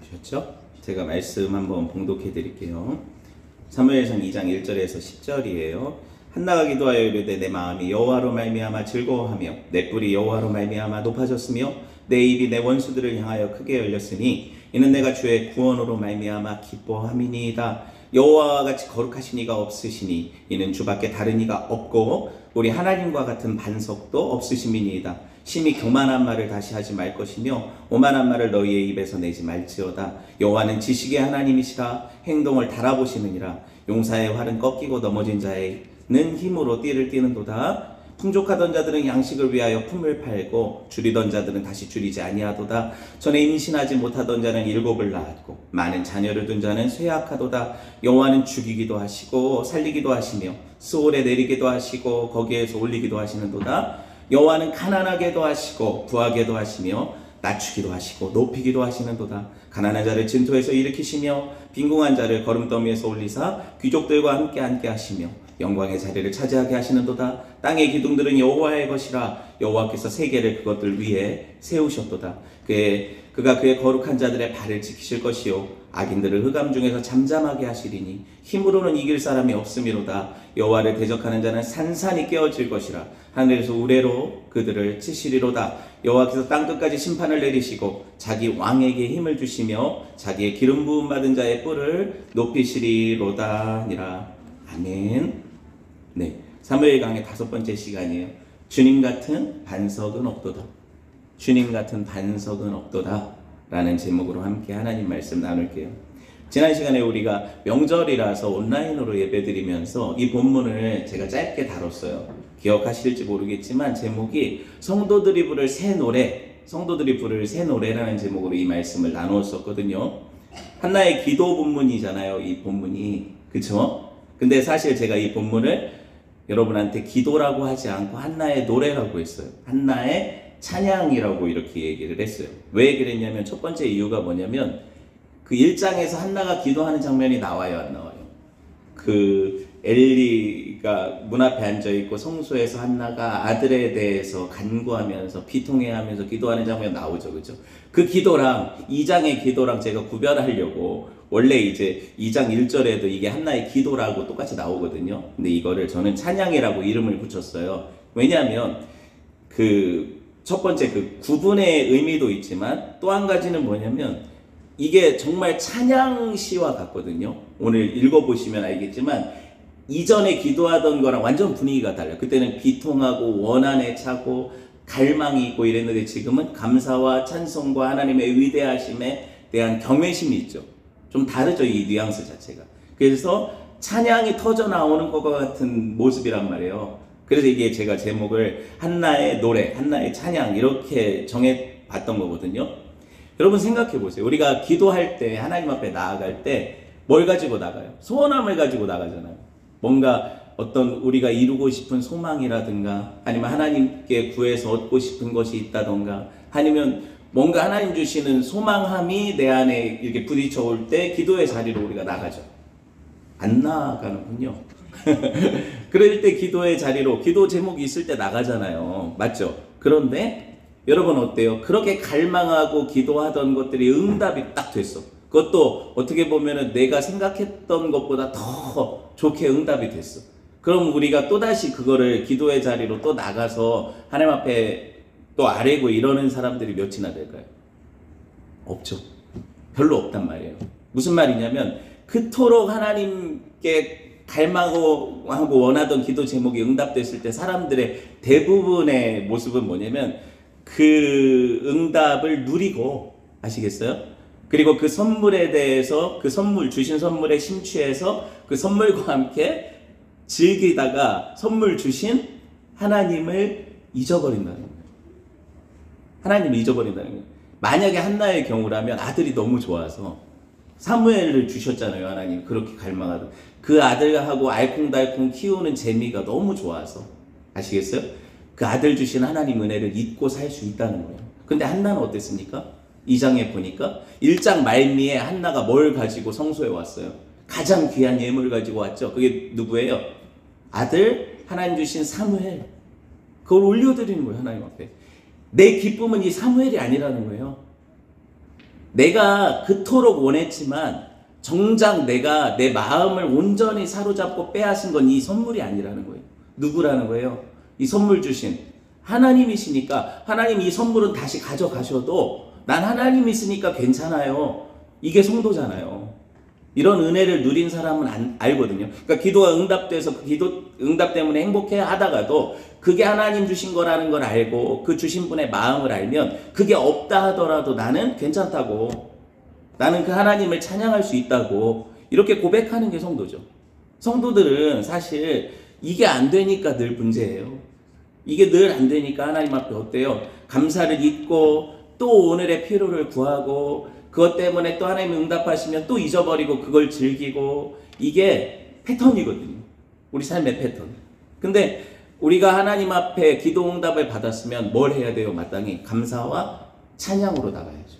오셨죠? 제가 말씀 한번 봉독해 드릴게요. 사무엘상 2장 1절에서 10절이에요. 한나가 기도하여 이르되 내 마음이 여호와로 말미암아 즐거워하며 내 뿔이 여호와로 말미암아 높아졌으며 내 입이 내 원수들을 향하여 크게 열렸으니 이는 내가 주의 구원으로 말미암아 기뻐함이니이다. 여호와와 같이 거룩하신 이가 없으시니 이는 주밖에 다른 이가 없고 우리 하나님과 같은 반석도 없으심이니이다. 심히 교만한 말을 다시 하지 말 것이며 오만한 말을 너희의 입에서 내지 말지어다. 여호와는 지식의 하나님이시라 행동을 달아보시느니라. 용사의 활은 꺾이고 넘어진 자에는 힘으로 띠를 띠는도다. 풍족하던 자들은 양식을 위하여 품을 팔고 줄이던 자들은 다시 줄이지 아니하도다. 전에 임신하지 못하던 자는 7을 낳았고 많은 자녀를 둔 자는 쇠약하도다. 여호와는 죽이기도 하시고 살리기도 하시며 스올에 내리기도 하시고 거기에서 올리기도 하시는도다. 여호와는 가난하게도 하시고 부하게도 하시며 낮추기도 하시고 높이기도 하시는도다. 가난한 자를 진토에서 일으키시며 빈궁한 자를 거름더미에서 올리사 귀족들과 함께 앉게 하시며 영광의 자리를 차지하게 하시는도다. 땅의 기둥들은 여호와의 것이라 여호와께서 세계를 그것들 위에 세우셨도다. 그가 그의 거룩한 자들의 발을 지키실 것이요 악인들을 흑암 중에서 잠잠하게 하시리니 힘으로는 이길 사람이 없음이로다. 여호와를 대적하는 자는 산산이 깨어질 것이라 하늘에서 우레로 그들을 치시리로다. 여호와께서 땅끝까지 심판을 내리시고 자기 왕에게 힘을 주시며 자기의 기름 부음 받은 자의 뿔을 높이시리로다니라. 아멘. 네, 사무엘 강의 5번째 시간이에요. 주님 같은 반석은 없도다. 주님 같은 반석은 없도다 라는 제목으로 함께 하나님 말씀 나눌게요. 지난 시간에 우리가 명절이라서 온라인으로 예배드리면서 이 본문을 제가 짧게 다뤘어요. 기억하실지 모르겠지만 제목이 성도들이 부를 새 노래라는 제목으로 이 말씀을 나누었었거든요. 한나의 기도 본문이잖아요, 이 본문이. 그쵸? 근데 사실 제가 이 본문을 여러분한테 기도라고 하지 않고 한나의 노래라고 했어요. 한나의 찬양이라고 이렇게 얘기를 했어요. 왜 그랬냐면 첫 번째 이유가 뭐냐면 그 1장에서 한나가 기도하는 장면이 나와요, 안 나와요? 그 엘리가 문 앞에 앉아있고 성소에서 한나가 아들에 대해서 간구하면서 비통해하면서 기도하는 장면 나오죠, 그죠? 그 기도랑 2장의 기도랑 제가 구별하려고 원래 이제 2장 1절에도 이게 한나의 기도라고 똑같이 나오거든요. 근데 이거를 저는 찬양이라고 이름을 붙였어요. 왜냐하면 그 첫 번째 그 구분의 의미도 있지만 또 한 가지는 뭐냐면 이게 정말 찬양시와 같거든요. 오늘 읽어보시면 알겠지만 이전에 기도하던 거랑 완전 분위기가 달라요. 그때는 비통하고 원한에 차고 갈망이 있고 이랬는데 지금은 감사와 찬송과 하나님의 위대하심에 대한 경외심이 있죠. 좀 다르죠, 이 뉘앙스 자체가. 그래서 찬양이 터져 나오는 것과 같은 모습이란 말이에요. 그래서 이게 제가 제목을 한나의 노래, 한나의 찬양 이렇게 정해봤던 거거든요. 여러분 생각해 보세요. 우리가 기도할 때 하나님 앞에 나아갈 때 뭘 가지고 나가요? 소원함을 가지고 나가잖아요. 뭔가 어떤 우리가 이루고 싶은 소망이라든가 아니면 하나님께 구해서 얻고 싶은 것이 있다던가 아니면 뭔가 하나님 주시는 소망함이 내 안에 이렇게 부딪혀 올 때 기도의 자리로 우리가 나가죠. 안 나가는군요. 그럴 때 기도의 자리로 기도 제목이 있을 때 나가잖아요. 맞죠? 그런데 여러분 어때요? 그렇게 갈망하고 기도하던 것들이 응답이 딱 됐어. 그것도 어떻게 보면은 내가 생각했던 것보다 더 좋게 응답이 됐어. 그럼 우리가 또다시 그거를 기도의 자리로 또 나가서 하나님 앞에 또 아뢰고 이러는 사람들이 몇이나 될까요? 없죠. 별로 없단 말이에요. 무슨 말이냐면 그토록 하나님께 갈망하고 원하던 기도 제목이 응답됐을 때 사람들의 대부분의 모습은 뭐냐면 그 응답을 누리고, 아시겠어요? 그리고 그 선물에 대해서 그 선물, 주신 선물에 심취해서 그 선물과 함께 즐기다가 선물 주신 하나님을 잊어버린다는 거예요. 하나님을 잊어버린다는 거예요. 만약에 한나의 경우라면 아들이 너무 좋아서 사무엘을 주셨잖아요. 하나님 그렇게 갈망하던 그 아들하고 알콩달콩 키우는 재미가 너무 좋아서, 아시겠어요? 그 아들 주신 하나님 은혜를 잊고 살 수 있다는 거예요. 근데 한나는 어땠습니까? 2장에 보니까 1장 말미에 한나가 뭘 가지고 성소에 왔어요? 가장 귀한 예물 가지고 왔죠. 그게 누구예요? 아들 하나님 주신 사무엘. 그걸 올려드리는 거예요. 하나님 앞에. 내 기쁨은 이 사무엘이 아니라는 거예요. 내가 그토록 원했지만 정작 내가 내 마음을 온전히 사로잡고 빼앗은 건 이 선물이 아니라는 거예요. 누구라는 거예요? 이 선물 주신 하나님이시니까 하나님 이 선물은 다시 가져가셔도 난 하나님 있으니까 괜찮아요. 이게 성도잖아요. 이런 은혜를 누린 사람은 알거든요. 그러니까 기도가 응답돼서 그 기도 응답 때문에 행복해 하다가도 그게 하나님 주신 거라는 걸 알고 그 주신 분의 마음을 알면 그게 없다 하더라도 나는 괜찮다고, 나는 그 하나님을 찬양할 수 있다고 이렇게 고백하는 게 성도죠. 성도들은 사실 이게 안 되니까 늘 문제예요. 이게 늘 안 되니까 하나님 앞에 어때요? 감사를 잊고 또 오늘의 필요를 구하고 그것 때문에 또 하나님이 응답하시면 또 잊어버리고 그걸 즐기고, 이게 패턴이거든요. 우리 삶의 패턴. 근데 우리가 하나님 앞에 기도 응답을 받았으면 뭘 해야 돼요? 마땅히 감사와 찬양으로 나가야죠.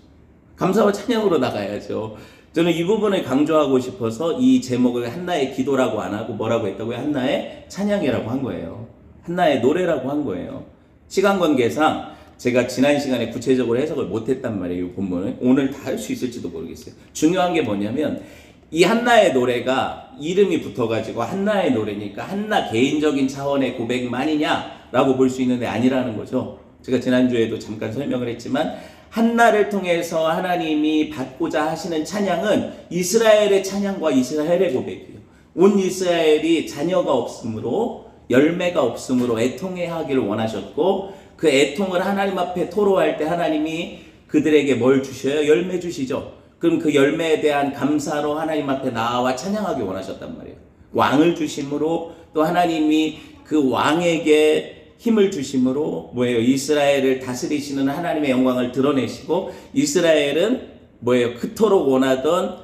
감사와 찬양으로 나가야죠. 저는 이 부분을 강조하고 싶어서 이 제목을 한나의 기도라고 안 하고 뭐라고 했다고요? 한나의 찬양이라고 한 거예요. 한나의 노래라고 한 거예요. 시간 관계상 제가 지난 시간에 구체적으로 해석을 못했단 말이에요. 이 본문을. 오늘 다 할 수 있을지도 모르겠어요. 중요한 게 뭐냐면 이 한나의 노래가 이름이 붙어가지고 한나의 노래니까 한나 개인적인 차원의 고백만이냐라고 볼 수 있는데 아니라는 거죠. 제가 지난주에도 잠깐 설명을 했지만 한나를 통해서 하나님이 받고자 하시는 찬양은 이스라엘의 찬양과 이스라엘의 고백이에요. 온 이스라엘이 자녀가 없으므로, 열매가 없으므로 애통해하기를 원하셨고, 그 애통을 하나님 앞에 토로할 때 하나님이 그들에게 뭘 주셔요? 열매 주시죠. 그럼 그 열매에 대한 감사로 하나님 앞에 나와 찬양하기 원하셨단 말이에요. 왕을 주심으로, 또 하나님이 그 왕에게 힘을 주심으로 뭐예요? 이스라엘을 다스리시는 하나님의 영광을 드러내시고, 이스라엘은 뭐예요? 그토록 원하던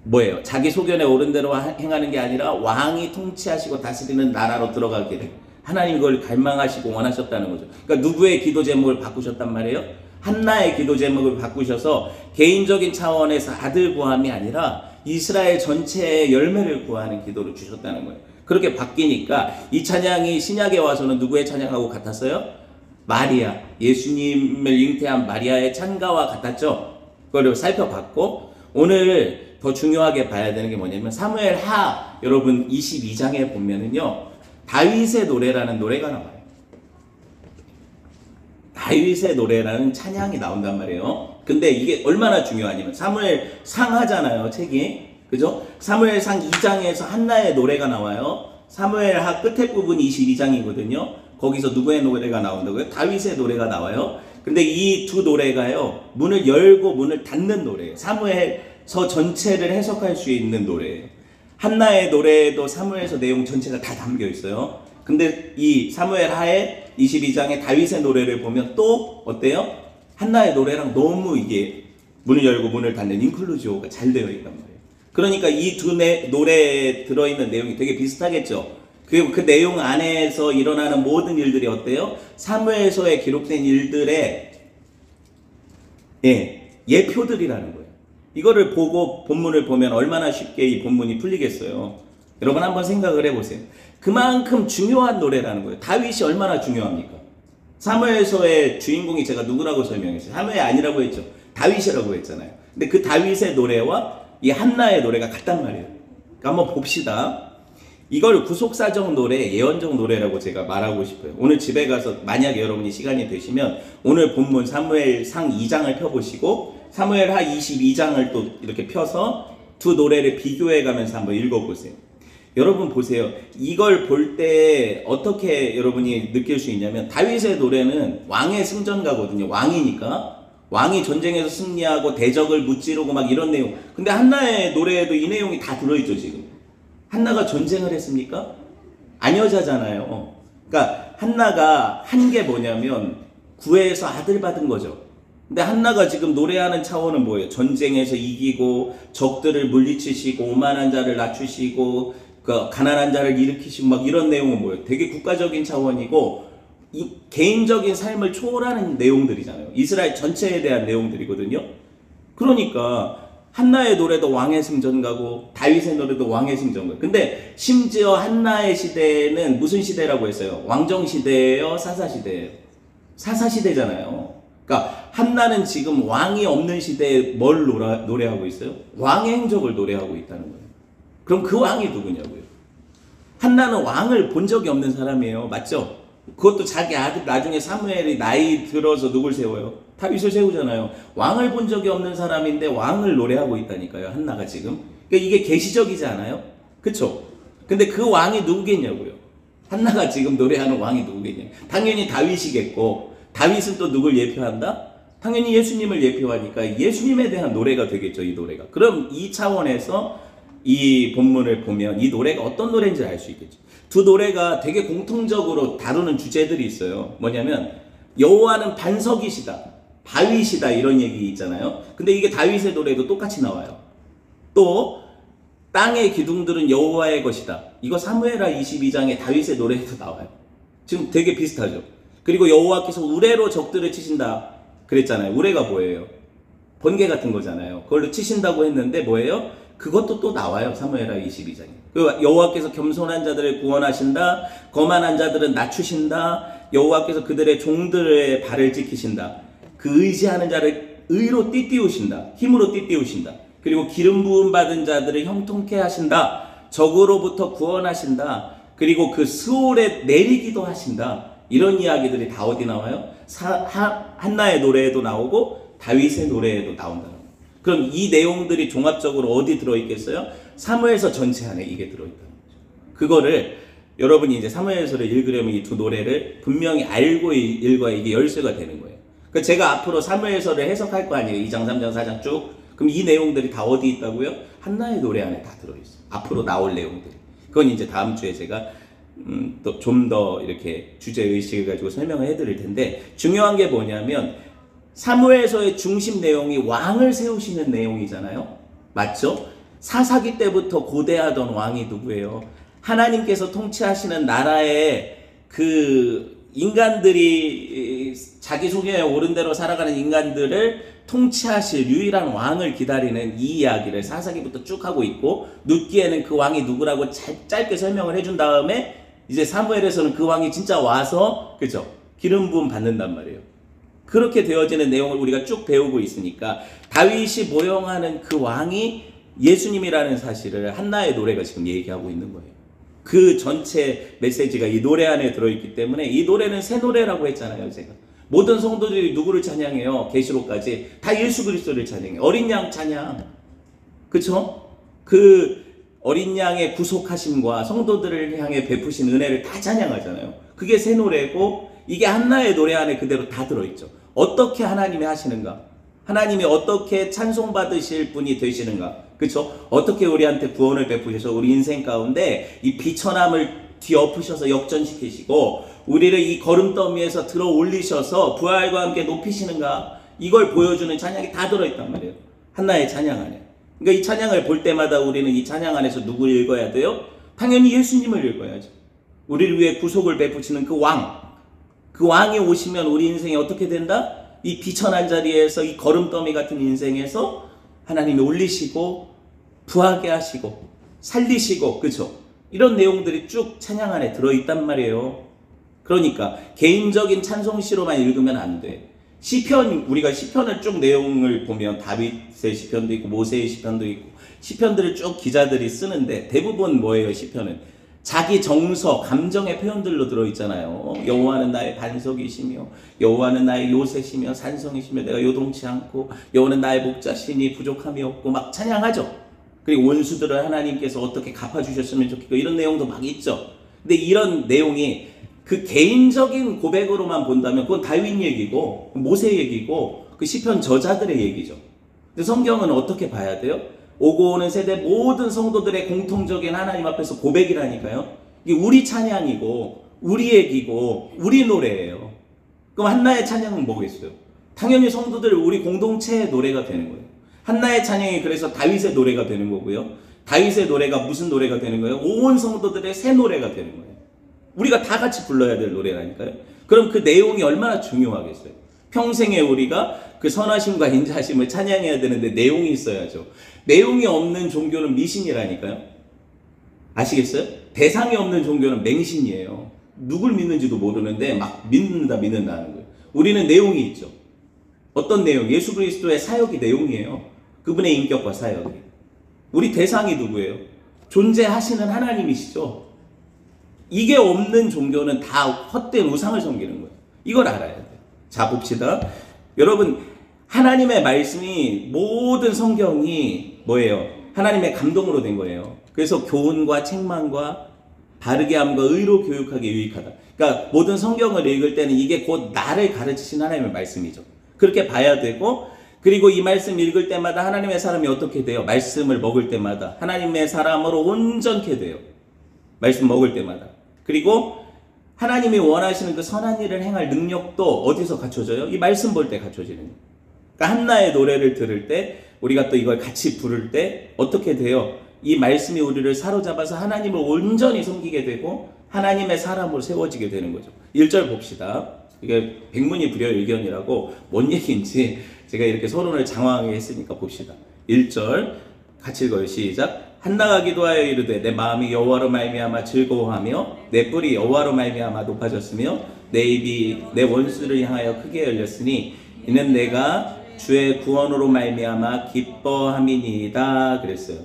뭐예요? 자기 소견에 오른 대로 행하는 게 아니라 왕이 통치하시고 다스리는 나라로 들어가기를 하나님 그걸 갈망하시고 원하셨다는 거죠. 그러니까 누구의 기도 제목을 바꾸셨단 말이에요? 한나의 기도 제목을 바꾸셔서 개인적인 차원에서 아들 구함이 아니라 이스라엘 전체의 열매를 구하는 기도를 주셨다는 거예요. 그렇게 바뀌니까 이 찬양이 신약에 와서는 누구의 찬양하고 같았어요? 마리아, 예수님을 잉태한 마리아의 찬가와 같았죠. 그걸 살펴봤고, 오늘 더 중요하게 봐야 되는 게 뭐냐면 사무엘하 여러분 22장에 보면은요, 다윗의 노래라는 노래가 나와요. 다윗의 노래라는 찬양이 나온단 말이에요. 근데 이게 얼마나 중요하냐면 사무엘상 하잖아요, 책이. 그죠? 사무엘상 2장에서 한나의 노래가 나와요. 사무엘하 끝에 부분이 22장이거든요. 거기서 누구의 노래가 나온다고요? 다윗의 노래가 나와요. 근데 이 두 노래가요, 문을 열고 문을 닫는 노래예요. 사무엘서 전체를 해석할 수 있는 노래예요. 한나의 노래에도 사무엘서 내용 전체가 다 담겨 있어요. 근데 이 사무엘하의 22장의 다윗의 노래를 보면 또 어때요? 한나의 노래랑 너무 이게 문을 열고 문을 닫는 인클루지오가 잘 되어 있단 말이에요. 그러니까 이 두 노래에 들어있는 내용이 되게 비슷하겠죠. 그리고 그 내용 안에서 일어나는 모든 일들이 어때요? 사무엘서에 기록된 일들의 예표들이라는 거예요. 이거를 보고 본문을 보면 얼마나 쉽게 이 본문이 풀리겠어요. 여러분 한번 생각을 해보세요. 그만큼 중요한 노래라는 거예요. 다윗이 얼마나 중요합니까? 사무엘서의 주인공이 제가 누구라고 설명했어요? 사무엘이 아니라고 했죠. 다윗이라고 했잖아요. 근데 그 다윗의 노래와 이 한나의 노래가 같단 말이에요. 그러니까 한번 봅시다. 이걸 구속사적 노래, 예언적 노래라고 제가 말하고 싶어요. 오늘 집에 가서 만약에 여러분이 시간이 되시면 오늘 본문 사무엘상 2장을 펴보시고 사무엘하 22장을 또 이렇게 펴서 두 노래를 비교해 가면서 한번 읽어보세요. 여러분 보세요. 이걸 볼 때 어떻게 여러분이 느낄 수 있냐면 다윗의 노래는 왕의 승전가거든요. 왕이니까. 왕이 전쟁에서 승리하고 대적을 무찌르고 막 이런 내용. 근데 한나의 노래에도 이 내용이 다 들어있죠, 지금. 한나가 전쟁을 했습니까? 아녀자잖아요. 그러니까 한나가 한 게 뭐냐면 구해서 아들 받은 거죠. 근데 한나가 지금 노래하는 차원은 뭐예요? 전쟁에서 이기고 적들을 물리치시고 오만한 자를 낮추시고 그 가난한 자를 일으키시고 막 이런 내용은 뭐예요? 되게 국가적인 차원이고 이 개인적인 삶을 초월하는 내용들이잖아요. 이스라엘 전체에 대한 내용들이거든요. 그러니까 한나의 노래도 왕의 승전가고 다윗의 노래도 왕의 승전가. 근데 심지어 한나의 시대는 무슨 시대라고 했어요? 왕정 시대예요? 사사 시대예요? 사사 시대잖아요. 그러니까 한나는 지금 왕이 없는 시대에 뭘 노래하고 있어요? 왕의 행적을 노래하고 있다는 거예요. 그럼 그 왕이 누구냐고요? 한나는 왕을 본 적이 없는 사람이에요. 맞죠? 그것도 자기 아들 나중에 사무엘이 나이 들어서 누굴 세워요? 다윗을 세우잖아요. 왕을 본 적이 없는 사람인데 왕을 노래하고 있다니까요. 한나가 지금. 그러니까 이게 계시적이지 않아요? 그쵸? 근데 그 왕이 누구겠냐고요? 한나가 지금 노래하는 왕이 누구겠냐? 당연히 다윗이겠고, 다윗은 또 누굴 예표한다? 당연히 예수님을 예표하니까 예수님에 대한 노래가 되겠죠, 이 노래가. 그럼 이 차원에서 이 본문을 보면 이 노래가 어떤 노래인지 알 수 있겠죠. 두 노래가 되게 공통적으로 다루는 주제들이 있어요. 뭐냐면 여호와는 반석이시다, 바위시다, 이런 얘기 있잖아요. 근데 이게 다윗의 노래도 똑같이 나와요. 또 땅의 기둥들은 여호와의 것이다, 이거 사무엘하 22장에 다윗의 노래에도 나와요. 지금 되게 비슷하죠. 그리고 여호와께서 우레로 적들을 치신다 그랬잖아요. 우레가 뭐예요? 번개 같은 거잖아요. 그걸로 치신다고 했는데 뭐예요? 그것도 또 나와요. 사무엘하 22장에. 여호와께서 겸손한 자들을 구원하신다, 거만한 자들은 낮추신다, 여호와께서 그들의 종들의 발을 지키신다, 그 의지하는 자를 의로 띠띠우신다, 힘으로 띠띠우신다, 그리고 기름 부음 받은 자들을 형통케 하신다, 적으로부터 구원하신다, 그리고 그 스올에 내리기도 하신다. 이런 이야기들이 다 어디 나와요? 한나의 노래에도 나오고 다윗의 노래에도 나온다는 거예요. 그럼 이 내용들이 종합적으로 어디 들어있겠어요? 사무엘서 전체 안에 이게 들어있다는 거죠. 그거를 여러분이 이제 사무엘서를 읽으려면 이 두 노래를 분명히 알고 읽어야 이게 열쇠가 되는 거예요. 그러니까 제가 앞으로 사무엘서를 해석할 거 아니에요. 2장, 3장, 4장 쭉. 그럼 이 내용들이 다 어디 있다고요? 한나의 노래 안에 다 들어있어요. 앞으로 나올 내용들이. 그건 이제 다음 주에 제가 또 좀 더 이렇게 주제의식을 가지고 설명을 해드릴 텐데, 중요한 게 뭐냐면 사무엘서의 중심 내용이 왕을 세우시는 내용이잖아요. 맞죠? 사사기 때부터 고대하던 왕이 누구예요? 하나님께서 통치하시는 나라의 그 인간들이 자기 속에 옳은 대로 살아가는 인간들을 통치하실 유일한 왕을 기다리는 이 이야기를 사사기부터 쭉 하고 있고, 룻기에는 그 왕이 누구라고 짧게 설명을 해준 다음에 이제 사무엘에서는 그 왕이 진짜 와서, 그죠? 기름 부음 받는단 말이에요. 그렇게 되어지는 내용을 우리가 쭉 배우고 있으니까 다윗이 모형하는 그 왕이 예수님이라는 사실을 한나의 노래가 지금 얘기하고 있는 거예요. 그 전체 메시지가 이 노래 안에 들어있기 때문에 이 노래는 새 노래라고 했잖아요. 제가 모든 성도들이 누구를 찬양해요? 계시록까지 다 예수 그리스도를 찬양해요. 어린 양 찬양, 그쵸? 그 어린 양의 구속하심과 성도들을 향해 베푸신 은혜를 다 찬양하잖아요. 그게 새 노래고, 이게 한나의 노래 안에 그대로 다 들어있죠. 어떻게 하나님이 하시는가? 하나님이 어떻게 찬송받으실 분이 되시는가? 그쵸? 어떻게 우리한테 구원을 베푸셔서 우리 인생 가운데 이 비천함을 뒤엎으셔서 역전시키시고 우리를 이 거름더미에서 들어 올리셔서 부활과 함께 높이시는가? 이걸 보여주는 찬양이 다 들어있단 말이에요. 한나의 찬양 안에. 그러니까 이 찬양을 볼 때마다 우리는 이 찬양 안에서 누구를 읽어야 돼요? 당연히 예수님을 읽어야죠. 우리를 위해 구속을 베푸시는 그 왕. 그 왕이 오시면 우리 인생이 어떻게 된다? 이 비천한 자리에서, 이 거름더미 같은 인생에서 하나님이 올리시고 부하게 하시고 살리시고, 그죠? 이런 내용들이 쭉 찬양 안에 들어있단 말이에요. 그러니까 개인적인 찬송시로만 읽으면 안 돼. 시편, 우리가 시편을 쭉 내용을 보면 다윗의 시편도 있고 모세의 시편도 있고 시편들을 쭉 기자들이 쓰는데 대부분 뭐예요? 시편은 자기 정서, 감정의 표현들로 들어있잖아요. 여호와는 나의 반석이시며 여호와는 나의 요새시며 산성이시며 내가 요동치 않고 여호와는 나의 목자시니 부족함이 없고 막 찬양하죠. 그리고 원수들을 하나님께서 어떻게 갚아주셨으면 좋겠고 이런 내용도 막 있죠. 근데 이런 내용이 그 개인적인 고백으로만 본다면 그건 다윗 얘기고 모세 얘기고 그 시편 저자들의 얘기죠. 근데 성경은 어떻게 봐야 돼요? 오고 오는 세대 모든 성도들의 공통적인 하나님 앞에서 고백이라니까요. 이게 우리 찬양이고 우리 얘기고 우리 노래예요. 그럼 한나의 찬양은 뭐겠어요? 당연히 성도들 우리 공동체의 노래가 되는 거예요. 한나의 찬양이 그래서 다윗의 노래가 되는 거고요. 다윗의 노래가 무슨 노래가 되는 거예요? 온 성도들의 새 노래가 되는 거예요. 우리가 다 같이 불러야 될 노래라니까요. 그럼 그 내용이 얼마나 중요하겠어요? 평생에 우리가 그 선하심과 인자하심을 찬양해야 되는데 내용이 있어야죠. 내용이 없는 종교는 미신이라니까요. 아시겠어요? 대상이 없는 종교는 맹신이에요. 누굴 믿는지도 모르는데 막 믿는다는 거예요. 우리는 내용이 있죠. 어떤 내용? 예수 그리스도의 사역이 내용이에요. 그분의 인격과 사역이. 우리 대상이 누구예요? 존재하시는 하나님이시죠. 이게 없는 종교는 다 헛된 우상을 섬기는 거예요. 이걸 알아야 돼요. 자, 봅시다. 여러분, 하나님의 말씀이 모든 성경이 뭐예요? 하나님의 감동으로 된 거예요. 그래서 교훈과 책망과 바르게 함과 의로 교육하기 유익하다. 그러니까 모든 성경을 읽을 때는 이게 곧 나를 가르치신 하나님의 말씀이죠. 그렇게 봐야 되고, 그리고 이 말씀 읽을 때마다 하나님의 사람이 어떻게 돼요? 말씀을 먹을 때마다 하나님의 사람으로 온전케 돼요. 말씀 먹을 때마다. 그리고 하나님이 원하시는 그 선한 일을 행할 능력도 어디서 갖춰져요? 이 말씀 볼 때 갖춰지는 거예요. 그러니까 한나의 노래를 들을 때, 우리가 또 이걸 같이 부를 때 어떻게 돼요? 이 말씀이 우리를 사로잡아서 하나님을 온전히 섬기게 되고 하나님의 사람으로 세워지게 되는 거죠. 1절 봅시다. 이게 백문이 불여일견이라고 뭔 얘기인지 제가 이렇게 서론을 장황하게 했으니까 봅시다. 1절 같이 읽어요. 시작. 한나가 기도하여 이르되 내 마음이 여호와로 말미암아 즐거워하며 내 뿔이 여호와로 말미암아 높아졌으며 내 입이 내 원수를 향하여 크게 열렸으니 이는 내가 주의 구원으로 말미암아 기뻐함이니이다 그랬어요.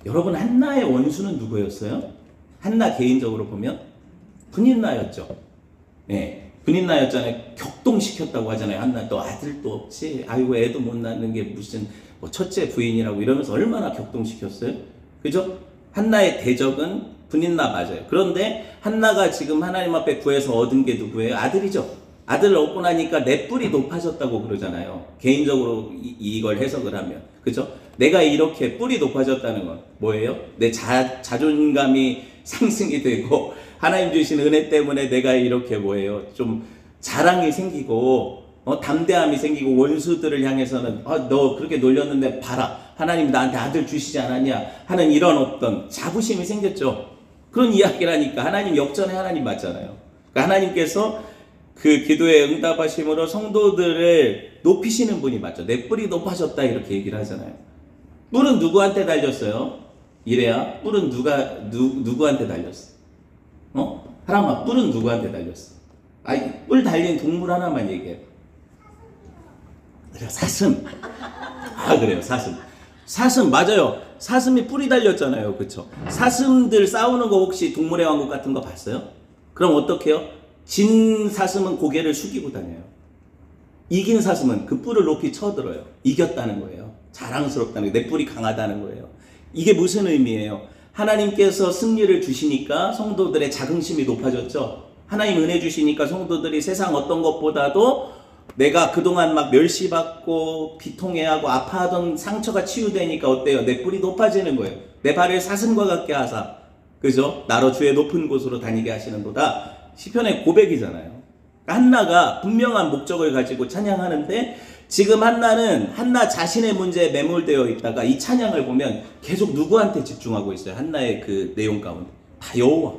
여러분, 한나의 원수는 누구였어요? 한나 개인적으로 보면 분인나였죠. 네, 분인나였잖아요. 격동시켰다고 하잖아요. 한나 너 아들도 없지? 아이고 애도 못 낳는 게 무슨 뭐 첫째 부인이라고 이러면서 얼마나 격동시켰어요? 그죠? 한나의 대적은 분인나 맞아요. 그런데 한나가 지금 하나님 앞에 구해서 얻은 게 누구예요? 아들이죠. 아들을 얻고 나니까 내 뿔이 높아졌다고 그러잖아요. 개인적으로 이걸 해석을 하면. 그죠? 내가 이렇게 뿔이 높아졌다는 건 뭐예요? 내 자존감이 상승이 되고 하나님 주신 은혜 때문에 내가 이렇게 뭐예요? 좀 자랑이 생기고 담대함이 생기고 원수들을 향해서는 너 그렇게 놀렸는데 봐라. 하나님 나한테 아들 주시지 않았냐 하는 이런 어떤 자부심이 생겼죠. 그런 이야기라니까 하나님 역전의 하나님 맞잖아요. 그러니까 하나님께서 그 기도에 응답하심으로 성도들을 높이시는 분이 맞죠. 내 뿔이 높아졌다 이렇게 얘기를 하잖아요. 뿔은 누구한테 달렸어요? 이래야 뿔은 누구한테 달렸어? 사람아, 뿔은 누구한테 달렸어? 뿔 달린 동물 하나만 얘기해. 사슴. 그래요, 사슴. 사슴 맞아요. 사슴이 뿔이 달렸잖아요. 그쵸? 사슴들 싸우는 거 혹시 동물의 왕국 같은 거 봤어요? 그럼 어떡해요? 진 사슴은 고개를 숙이고 다녀요. 이긴 사슴은 그 뿔을 높이 쳐들어요. 이겼다는 거예요. 자랑스럽다는 거예요. 내 뿔이 강하다는 거예요. 이게 무슨 의미예요? 하나님께서 승리를 주시니까 성도들의 자긍심이 높아졌죠. 하나님 은혜 주시니까 성도들이 세상 어떤 것보다도 내가 그동안 막 멸시받고 비통해하고 아파하던 상처가 치유되니까 어때요? 내 뿔이 높아지는 거예요. 내 발을 사슴과 같게 하사, 그죠? 나로 주의 높은 곳으로 다니게 하시는 보다. 시편의 고백이잖아요. 한나가 분명한 목적을 가지고 찬양하는데 지금 한나는 한나 자신의 문제에 매몰되어 있다가 이 찬양을 보면 계속 누구한테 집중하고 있어요? 한나의 그 내용 가운데 여호와.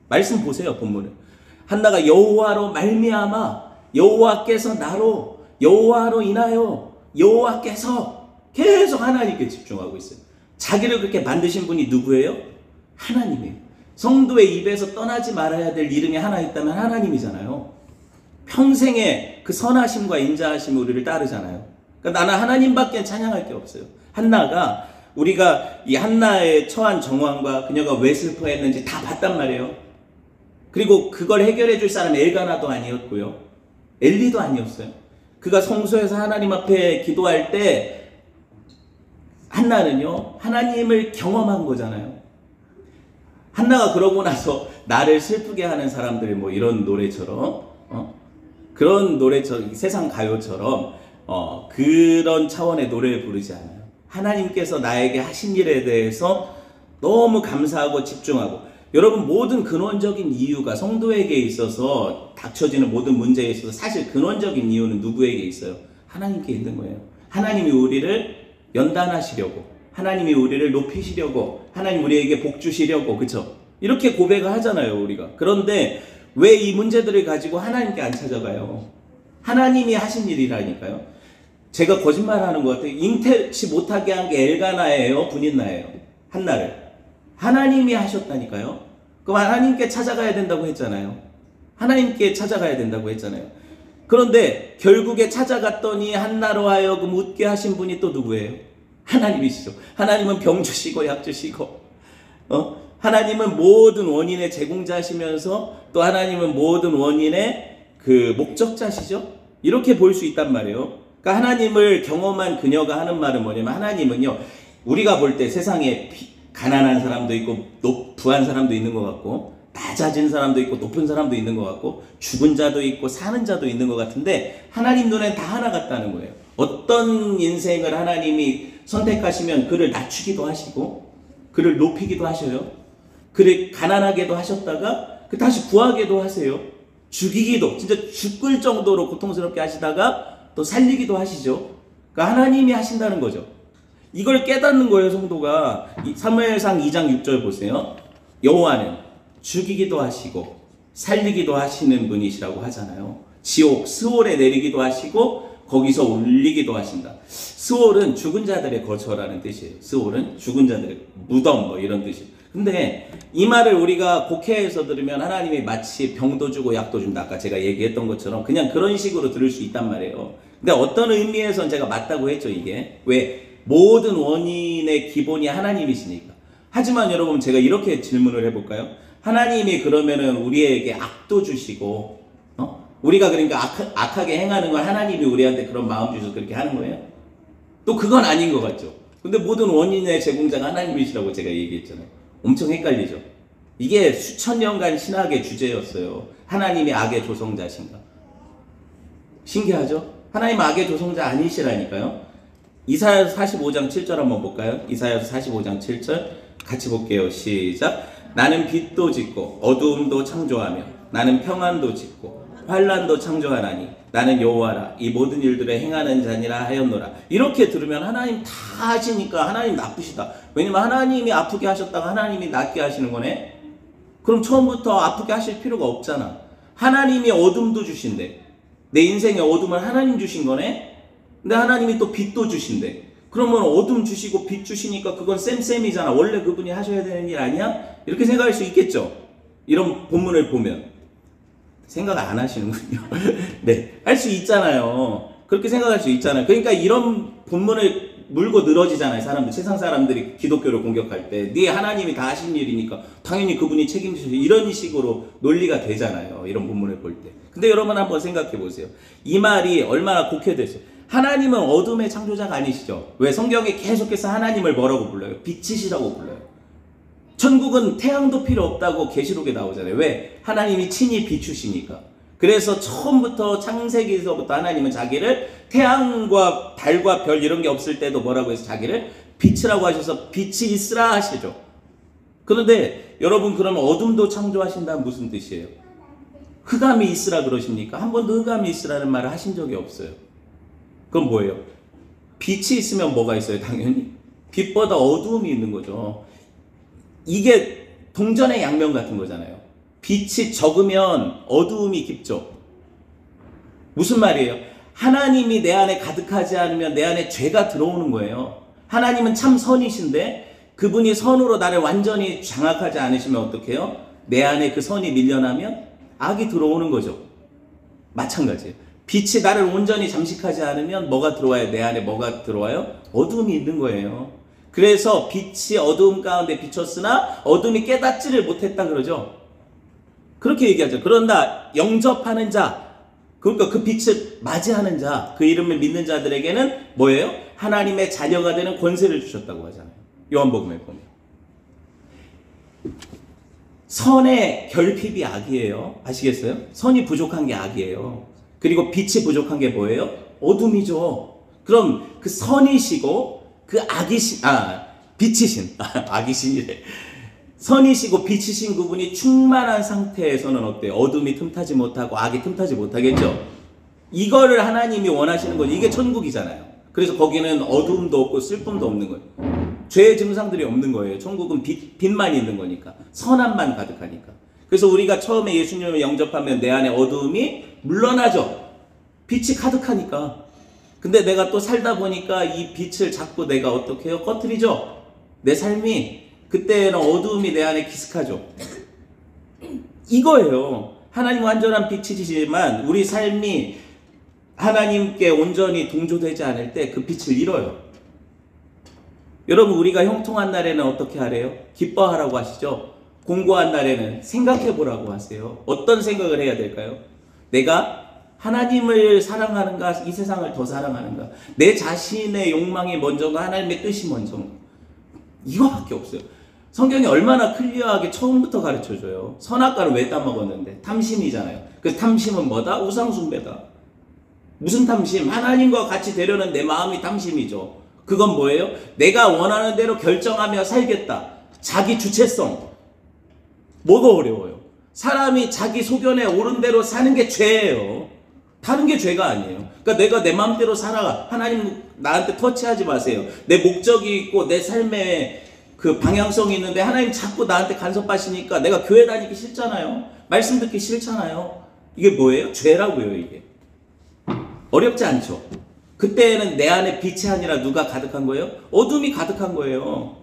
말씀 보세요. 본문을. 한나가 여호와로 말미암아, 여호와께서 나로, 여호와로 인하여, 여호와께서 계속 하나님께 집중하고 있어요. 자기를 그렇게 만드신 분이 누구예요? 하나님이에요. 성도의 입에서 떠나지 말아야 될 이름이 하나 있다면 하나님이잖아요. 평생의 그 선하심과 인자하심이 우리를 따르잖아요. 그러니까 나는 하나님밖에 찬양할 게 없어요. 한나가, 우리가 이 한나의 처한 정황과 그녀가 왜 슬퍼했는지 다 봤단 말이에요. 그리고 그걸 해결해 줄 사람이 엘가나도 아니었고요. 엘리도 아니었어요. 그가 성소에서 하나님 앞에 기도할 때 한나는요, 하나님을 경험한 거잖아요. 한나가 그러고 나서 나를 슬프게 하는 사람들 뭐 이런 노래처럼 그런 노래처럼 세상 가요처럼 그런 차원의 노래를 부르지 않아요. 하나님께서 나에게 하신 일에 대해서 너무 감사하고 집중하고, 여러분 모든 근원적인 이유가 성도에게 있어서 닥쳐지는 모든 문제에 있어서 사실 근원적인 이유는 누구에게 있어요? 하나님께 있는 거예요. 하나님이 우리를 연단하시려고, 하나님이 우리를 높이시려고, 하나님 우리에게 복 주시려고, 그쵸? 이렇게 고백을 하잖아요, 우리가. 그런데 왜 이 문제들을 가지고 하나님께 안 찾아가요? 하나님이 하신 일이라니까요. 제가 거짓말하는 것 같아요. 잉태치 못하게 한 게 엘가나예요, 분인나예요? 한나를. 하나님이 하셨다니까요. 그럼 하나님께 찾아가야 된다고 했잖아요. 하나님께 찾아가야 된다고 했잖아요. 그런데 결국에 찾아갔더니 한나로 하여금 웃게 하신 분이 또 누구예요? 하나님이시죠. 하나님은 병 주시고 약 주시고, 하나님은 모든 원인의 제공자시면서 또 하나님은 모든 원인의 그 목적자시죠. 이렇게 볼 수 있단 말이에요. 그러니까 하나님을 경험한 그녀가 하는 말은 뭐냐면, 하나님은요, 우리가 볼 때 세상에 가난한 사람도 있고 부한 사람도 있는 것 같고, 낮아진 사람도 있고 높은 사람도 있는 것 같고, 죽은 자도 있고 사는 자도 있는 것 같은데, 하나님 눈엔 다 하나 같다는 거예요. 어떤 인생을 하나님이 선택하시면 그를 낮추기도 하시고 그를 높이기도 하셔요. 그를 가난하게도 하셨다가 다시 부하게도 하세요. 죽이기도, 진짜 죽을 정도로 고통스럽게 하시다가 또 살리기도 하시죠. 그러니까 하나님이 하신다는 거죠. 이걸 깨닫는 거예요, 성도가. 사무엘상 2장 6절 보세요. 여호와는 죽이기도 하시고 살리기도 하시는 분이시라고 하잖아요. 지옥 스올에 내리기도 하시고 거기서 올리기도 하신다. 스올은 죽은 자들의 거처라는 뜻이에요. 스올은 죽은 자들의 무덤 뭐 이런 뜻이에요. 근데 이 말을 우리가 곡해해서 들으면 하나님이 마치 병도 주고 약도 준다. 아까 제가 얘기했던 것처럼 그냥 그런 식으로 들을 수 있단 말이에요. 근데 어떤 의미에선 제가 맞다고 했죠, 이게. 왜? 모든 원인의 기본이 하나님이시니까. 하지만 여러분, 제가 이렇게 질문을 해볼까요? 하나님이 그러면은 우리에게 악도 주시고, 우리가 그러니까 악하게 행하는 걸 하나님이 우리한테 그런 마음 주셔서 그렇게 하는 거예요? 또 그건 아닌 것 같죠. 근데 모든 원인의 제공자가 하나님이시라고 제가 얘기했잖아요. 엄청 헷갈리죠. 이게 수천 년간 신학의 주제였어요. 하나님이 악의 조성자신가? 신기하죠? 하나님 악의 조성자 아니시라니까요. 이사야서 45장 7절 한번 볼까요? 이사야서 45장 7절 같이 볼게요. 시작. 나는 빛도 짓고 어두움도 창조하며 나는 평안도 짓고 환란도 창조하나니 나는 여호와라 이 모든 일들을 행하는 자니라 하였노라. 이렇게 들으면 하나님 다 하시니까 하나님 나쁘시다. 왜냐면 하나님이 아프게 하셨다가 하나님이 낫게 하시는 거네. 그럼 처음부터 아프게 하실 필요가 없잖아. 하나님이 어둠도 주신대. 내 인생에 어둠을 하나님 주신 거네. 근데 하나님이 또 빛도 주신대. 그러면 어둠 주시고 빛 주시니까 그건 쌤쌤이잖아. 원래 그분이 하셔야 되는 일 아니야? 이렇게 생각할 수 있겠죠. 이런 본문을 보면. 생각 안 하시는군요. 네, 할 수 있잖아요. 그렇게 생각할 수 있잖아요. 그러니까 이런 본문을 물고 늘어지잖아요. 사람들, 세상 사람들이 기독교를 공격할 때. 네 하나님이 다 하신 일이니까 당연히 그분이 책임지셔. 이런 식으로 논리가 되잖아요. 이런 본문을 볼 때. 근데 여러분 한번 생각해 보세요. 이 말이 얼마나 곡해됐어요. 하나님은 어둠의 창조자가 아니시죠. 왜? 성경에 계속해서 하나님을 뭐라고 불러요? 빛이시라고 불러요. 천국은 태양도 필요 없다고 계시록에 나오잖아요. 왜? 하나님이 친히 비추시니까. 그래서 처음부터 창세기에서부터 하나님은 자기를 태양과 달과 별 이런 게 없을 때도 뭐라고 해서 자기를 빛이라고 하셔서 빛이 있으라 하시죠. 그런데 여러분, 그러면 어둠도 창조하신다는 무슨 뜻이에요? 흑암이 있으라 그러십니까? 한 번도 흑암이 있으라는 말을 하신 적이 없어요. 그건 뭐예요? 빛이 있으면 뭐가 있어요? 당연히 빛보다 어두움이 있는 거죠. 이게 동전의 양면 같은 거잖아요. 빛이 적으면 어두움이 깊죠. 무슨 말이에요? 하나님이 내 안에 가득하지 않으면 내 안에 죄가 들어오는 거예요. 하나님은 참 선이신데 그분이 선으로 나를 완전히 장악하지 않으시면 어떻게 해요? 내 안에 그 선이 밀려나면 악이 들어오는 거죠. 마찬가지예요. 빛이 나를 온전히 잠식하지 않으면 뭐가 들어와요? 내 안에 뭐가 들어와요? 어두움이 있는 거예요. 그래서 빛이 어두움 가운데 비쳤으나 어둠이 깨닫지를 못했다 그러죠. 그렇게 얘기하죠. 그런다 영접하는 자, 그러니까 그 빛을 맞이하는 자, 그 이름을 믿는 자들에게는 뭐예요? 하나님의 자녀가 되는 권세를 주셨다고 하잖아요. 요한복음에 보면. 선의 결핍이 악이에요. 아시겠어요? 선이 부족한 게 악이에요. 그리고 빛이 부족한 게 뭐예요? 어둠이죠. 그럼 그 선이시고 그 빛이신, 악이신이래. 선이시고 빛이신 그분이 충만한 상태에서는 어때요? 어둠이 틈타지 못하고 악이 틈타지 못하겠죠? 이거를 하나님이 원하시는 거죠. 이게 천국이잖아요. 그래서 거기는 어둠도 없고 슬픔도 없는 거예요. 죄의 증상들이 없는 거예요. 천국은 빛만 있는 거니까. 선함만 가득하니까. 그래서 우리가 처음에 예수님을 영접하면 내 안에 어두움이 물러나죠. 빛이 가득하니까. 근데 내가 또 살다 보니까 이 빛을 자꾸 내가 어떻게 해요? 꺼트리죠. 내 삶이. 그때는 어두움이 내 안에 기습하죠. 이거예요. 하나님 완전한 빛이시지만 우리 삶이 하나님께 온전히 동조되지 않을 때 그 빛을 잃어요. 여러분, 우리가 형통한 날에는 어떻게 하래요? 기뻐하라고 하시죠? 공고한 날에는 생각해 보라고 하세요. 어떤 생각을 해야 될까요? 내가 하나님을 사랑하는가, 이 세상을 더 사랑하는가? 내 자신의 욕망이 먼저가, 하나님의 뜻이 먼저인가? 이거밖에 없어요. 성경이 얼마나 클리어하게 처음부터 가르쳐줘요. 선악과를 왜 따먹었는데? 탐심이잖아요. 그 탐심은 뭐다? 우상숭배다. 무슨 탐심? 하나님과 같이 되려는 내 마음이 탐심이죠. 그건 뭐예요? 내가 원하는 대로 결정하며 살겠다. 자기 주체성. 뭐가 어려워요? 사람이 자기 소견에 옳은 대로 사는 게 죄예요. 다른 게 죄가 아니에요. 그러니까 내가 내 마음대로 살아가. 하나님 나한테 터치하지 마세요. 내 목적이 있고 내 삶에 그 방향성이 있는데 하나님 자꾸 나한테 간섭하시니까 내가 교회 다니기 싫잖아요. 말씀 듣기 싫잖아요. 이게 뭐예요? 죄라고요, 이게. 어렵지 않죠? 그때는 내 안에 빛이 아니라 누가 가득한 거예요? 어둠이 가득한 거예요.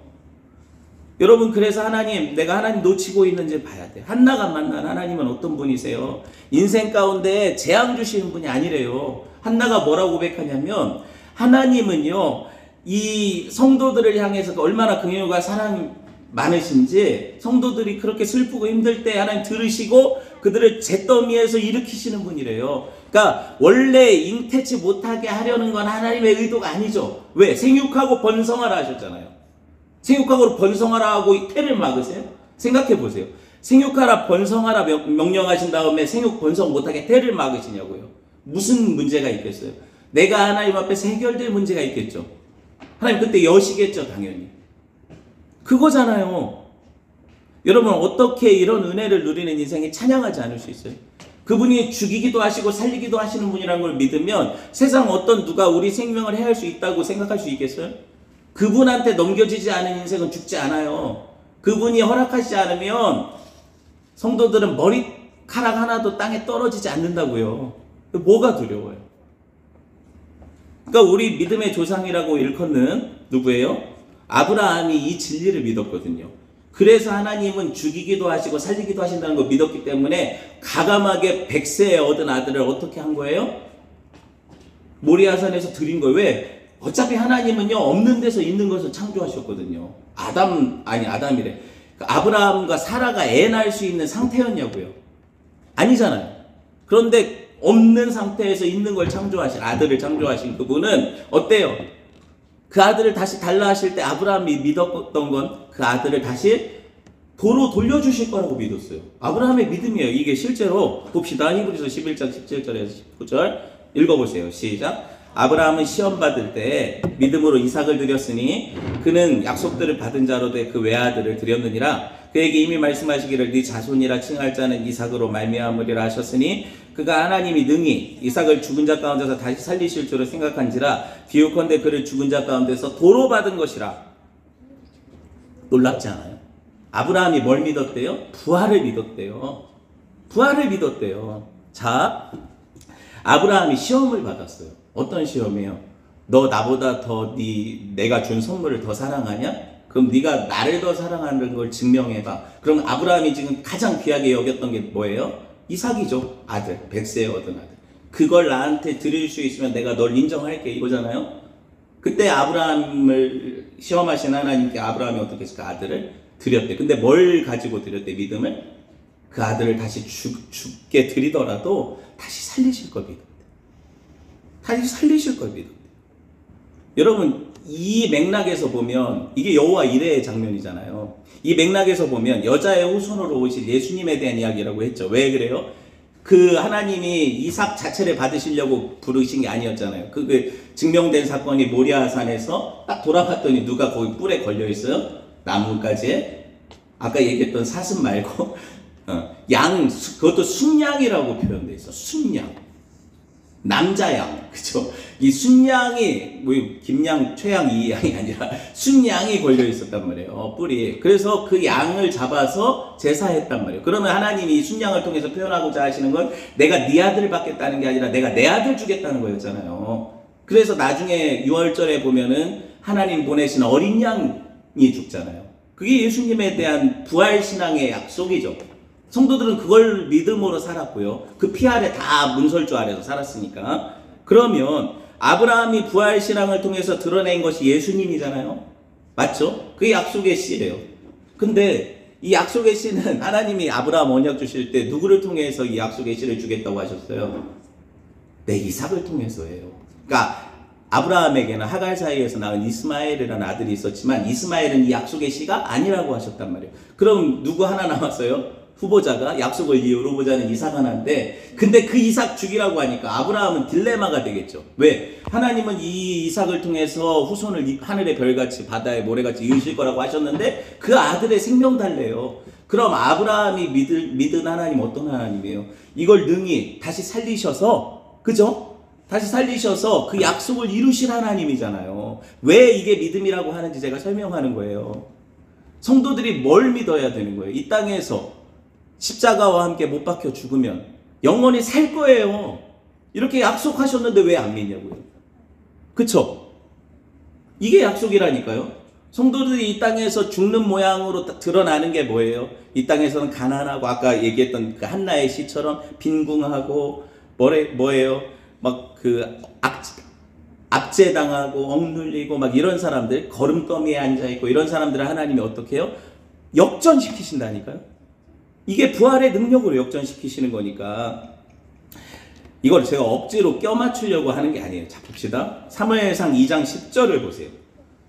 여러분, 그래서 하나님, 내가 하나님 놓치고 있는지 봐야 돼. 한나가 만난 하나님은 어떤 분이세요? 인생 가운데 재앙 주시는 분이 아니래요. 한나가 뭐라고 고백하냐면, 하나님은요, 이 성도들을 향해서 얼마나 긍휼과 사랑 많으신지, 성도들이 그렇게 슬프고 힘들 때 하나님 들으시고 그들을 잿더미에서 일으키시는 분이래요. 그러니까 원래 잉태치 못하게 하려는 건 하나님의 의도가 아니죠. 왜? 생육하고 번성하라 하셨잖아요. 생육하고 번성하라 하고 태를 막으세요? 생각해 보세요. 생육하라 번성하라 명령하신 다음에 생육 번성 못하게 태를 막으시냐고요. 무슨 문제가 있겠어요? 내가 하나님 앞에서 해결될 문제가 있겠죠. 하나님 그때 여시겠죠, 당연히. 그거잖아요. 여러분, 어떻게 이런 은혜를 누리는 인생에 찬양하지 않을 수 있어요? 그분이 죽이기도 하시고 살리기도 하시는 분이라는 걸 믿으면 세상 어떤 누가 우리 생명을 해할 수 있다고 생각할 수 있겠어요? 그분한테 넘겨지지 않은 인생은 죽지 않아요. 그분이 허락하시지 않으면 성도들은 머리카락 하나도 땅에 떨어지지 않는다고요. 뭐가 두려워요? 그러니까 우리 믿음의 조상이라고 일컫는 누구예요? 아브라함이 이 진리를 믿었거든요. 그래서 하나님은 죽이기도 하시고 살리기도 하신다는 걸 믿었기 때문에 가감하게 100세에 얻은 아들을 어떻게 한 거예요? 모리아산에서 드린 거예요. 왜? 어차피 하나님은요, 없는 데서 있는 것을 창조하셨거든요. 아담이래. 아브라함과 사라가 애 낳을 수 있는 상태였냐고요? 아니잖아요. 그런데 없는 상태에서 있는 걸 창조하신, 아들을 창조하신 그분은 어때요? 그 아들을 다시 달라 하실 때 아브라함이 믿었던 건 그 아들을 다시 도로 돌려주실 거라고 믿었어요. 아브라함의 믿음이에요. 이게 실제로 봅시다. 히브리서 11장 17절에서 19절 읽어보세요. 시작. 아브라함은 시험 받을 때 믿음으로 이삭을 드렸으니 그는 약속들을 받은 자로 돼 그 외아들을 드렸느니라. 그에게 이미 말씀하시기를 네 자손이라 칭할 자는 이삭으로 말미암으리라 하셨으니 그가 하나님이 능히 이삭을 죽은 자 가운데서 다시 살리실 줄을 생각한지라. 비유컨대 그를 죽은 자 가운데서 도로 받은 것이라. 놀랍지 않아요? 아브라함이 뭘 믿었대요? 부활을 믿었대요. 부활을 믿었대요. 자, 아브라함이 시험을 받았어요. 어떤 시험이에요? 너 나보다 더 내가 준 선물을 더 사랑하냐? 그럼 네가 나를 더 사랑하는 걸 증명해봐. 그럼 아브라함이 지금 가장 귀하게 여겼던 게 뭐예요? 이삭이죠. 아들, 100세에 얻은 아들. 그걸 나한테 드릴 수 있으면 내가 널 인정할게, 이거잖아요. 그때 아브라함을 시험하신 하나님께 아브라함이 어떻게 했을까? 아들을 드렸대. 근데 뭘 가지고 드렸대? 믿음을? 그 아들을 다시 죽게 드리더라도 다시 살리실 걸 믿었대. 다시 살리실 걸 믿었대. 여러분, 이 맥락에서 보면 이게 여호와 이레의 장면이잖아요. 이 맥락에서 보면 여자의 후손으로 오실 예수님에 대한 이야기라고 했죠. 왜 그래요? 그 하나님이 이삭 자체를 받으시려고 부르신 게 아니었잖아요. 그 증명된 사건이 모리아산에서 딱 돌아봤더니 누가 거기 뿔에 걸려 있어요? 나뭇가지에. 아까 얘기했던 사슴 말고 양, 그것도 순양이라고 표현돼 있어. 순양. 남자양, 그쵸? 이 순양이, 뭐, 김양, 최양 이 양이 아니라 순양이 걸려 있었단 말이에요. 뿔이. 그래서 그 양을 잡아서 제사했단 말이에요. 그러면 하나님이 이 순양을 통해서 표현하고자 하시는 건 내가 네 아들을 받겠다는 게 아니라 내가 내 아들 주겠다는 거였잖아요. 그래서 나중에 6월절에 보면은 하나님 보내신 어린 양이 죽잖아요. 그게 예수님에 대한 부활신앙의 약속이죠. 성도들은 그걸 믿음으로 살았고요. 그 피 아래 다 문설주 아래서 살았으니까. 그러면 아브라함이 부활신앙을 통해서 드러낸 것이 예수님이잖아요. 맞죠? 그게 약속의 씨예요. 근데 이 약속의 씨는 하나님이 아브라함 언약 주실 때 누구를 통해서 이 약속의 씨를 주겠다고 하셨어요? 내 이삭을 통해서예요. 그러니까 아브라함에게는 하갈 사이에서 낳은 이스마엘이라는 아들이 있었지만 이스마엘은 이 약속의 씨가 아니라고 하셨단 말이에요. 그럼 누구 하나 남았어요? 후보자가, 약속을 이을 후보자는 이삭 하나인데, 근데 그 이삭 죽이라고 하니까 아브라함은 딜레마가 되겠죠. 왜? 하나님은 이 이삭을 통해서 후손을 하늘의 별같이 바다의 모래같이 이으실 거라고 하셨는데 그 아들의 생명 달래요. 그럼 아브라함이 믿은 하나님 어떤 하나님이에요? 이걸 능히 다시 살리셔서, 그죠? 다시 살리셔서 그 약속을 이루실 하나님이잖아요. 왜 이게 믿음이라고 하는지 제가 설명하는 거예요. 성도들이 뭘 믿어야 되는 거예요? 이 땅에서 십자가와 함께 못 박혀 죽으면 영원히 살 거예요. 이렇게 약속하셨는데 왜 안 믿냐고요. 그쵸? 이게 약속이라니까요. 성도들이 이 땅에서 죽는 모양으로 드러나는 게 뭐예요? 이 땅에서는 가난하고, 아까 얘기했던 그 한나의 시처럼 빈궁하고, 뭐예요? 막 그 압제당하고 억눌리고 막 이런 사람들, 걸음더미에 앉아있고 이런 사람들을 하나님이 어떻게 해요? 역전시키신다니까요. 이게 부활의 능력으로 역전시키시는 거니까 이걸 제가 억지로 껴맞추려고 하는 게 아니에요. 자, 봅시다. 사무엘상 2장 10절을 보세요.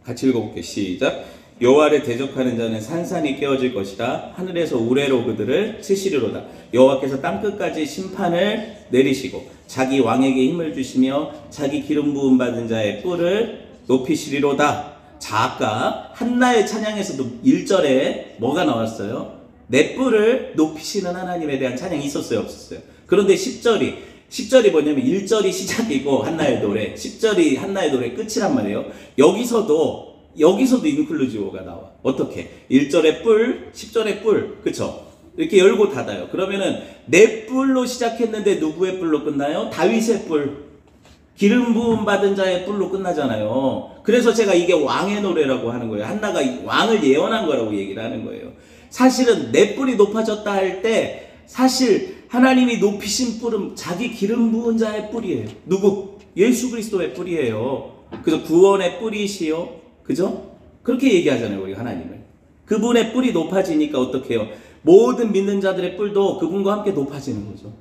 같이 읽어볼게요. 시작. 여호와를 대적하는 자는 산산이 깨어질 것이다. 하늘에서 우레로 그들을 치시리로다. 여호와께서 땅끝까지 심판을 내리시고 자기 왕에게 힘을 주시며 자기 기름 부음 받은 자의 뿔을 높이시리로다. 자, 아까 한나의 찬양에서도 1절에 뭐가 나왔어요? 내 뿔을 높이시는 하나님에 대한 찬양이 있었어요, 없었어요? 그런데 10절이 뭐냐면 1절이 시작이고 한나의 노래, 10절이 한나의 노래 끝이란 말이에요. 여기서도 인클루지오가 나와. 어떻게? 1절에 뿔, 10절에 뿔, 그쵸? 이렇게 열고 닫아요. 그러면은 내 뿔로 시작했는데 누구의 뿔로 끝나요? 다윗의 뿔, 기름 부음 받은 자의 뿔로 끝나잖아요. 그래서 제가 이게 왕의 노래라고 하는 거예요. 한나가 왕을 예언한 거라고 얘기를 하는 거예요. 사실은 내 뿔이 높아졌다 할 때 사실 하나님이 높이신 뿔은 자기 기름 부은 자의 뿔이에요. 누구? 예수 그리스도의 뿔이에요. 그래서 구원의 뿔이시요, 그죠? 그렇게 얘기하잖아요, 우리 하나님을. 그분의 뿔이 높아지니까 어떻게 해요? 모든 믿는 자들의 뿔도 그분과 함께 높아지는 거죠.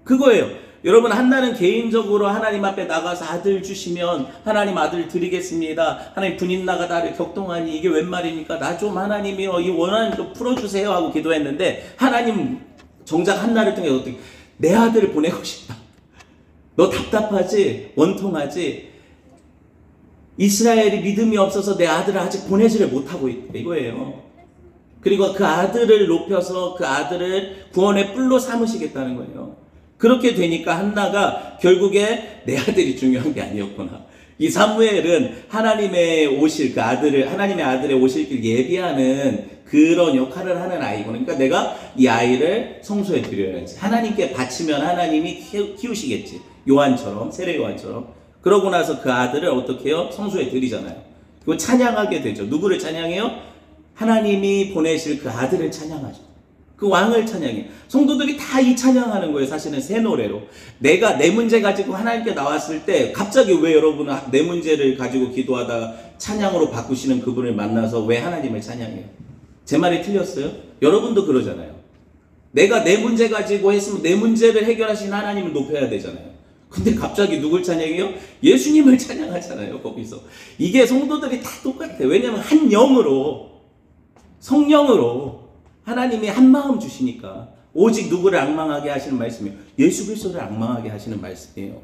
그거예요. 여러분, 한나는 개인적으로 하나님 앞에 나가서 아들 주시면 하나님 아들 드리겠습니다. 하나님 분인나가 나를 격동하니 이게 웬 말입니까? 나 좀 하나님이요, 이 원한 좀 풀어주세요 하고 기도했는데 하나님 정작 한나를 통해 어떻게, 내 아들을 보내고 싶다. 너 답답하지? 원통하지? 이스라엘이 믿음이 없어서 내 아들을 아직 보내지를 못하고 있다, 이거예요. 그리고 그 아들을 높여서 그 아들을 구원의 뿔로 삼으시겠다는 거예요. 그렇게 되니까 한나가 결국에 내 아들이 중요한 게 아니었구나. 이 사무엘은 하나님의 오실 그 아들을, 하나님의 아들의 오실 길 예비하는 그런 역할을 하는 아이구나. 그러니까 내가 이 아이를 성소에 드려야지. 하나님께 바치면 하나님이 키우시겠지. 요한처럼, 세례 요한처럼. 그러고 나서 그 아들을 어떻게 해요? 성소에 드리잖아요. 그리고 찬양하게 되죠. 누구를 찬양해요? 하나님이 보내실 그 아들을 찬양하죠. 그 왕을 찬양해요. 성도들이 다 이 찬양하는 거예요. 사실은 새 노래로. 내가 내 문제 가지고 하나님께 나왔을 때 갑자기 왜 여러분은 내 문제를 가지고 기도하다가 찬양으로 바꾸시는 그분을 만나서 왜 하나님을 찬양해요? 제 말이 틀렸어요? 여러분도 그러잖아요. 내가 내 문제 가지고 했으면 내 문제를 해결하신 하나님을 높여야 되잖아요. 근데 갑자기 누굴 찬양해요? 예수님을 찬양하잖아요, 거기서. 이게 성도들이 다 똑같아요. 왜냐하면 한 영으로, 성령으로 하나님이 한 마음 주시니까. 오직 누구를 앙망하게 하시는 말씀이에요? 예수 그리스도를 앙망하게 하시는 말씀이에요.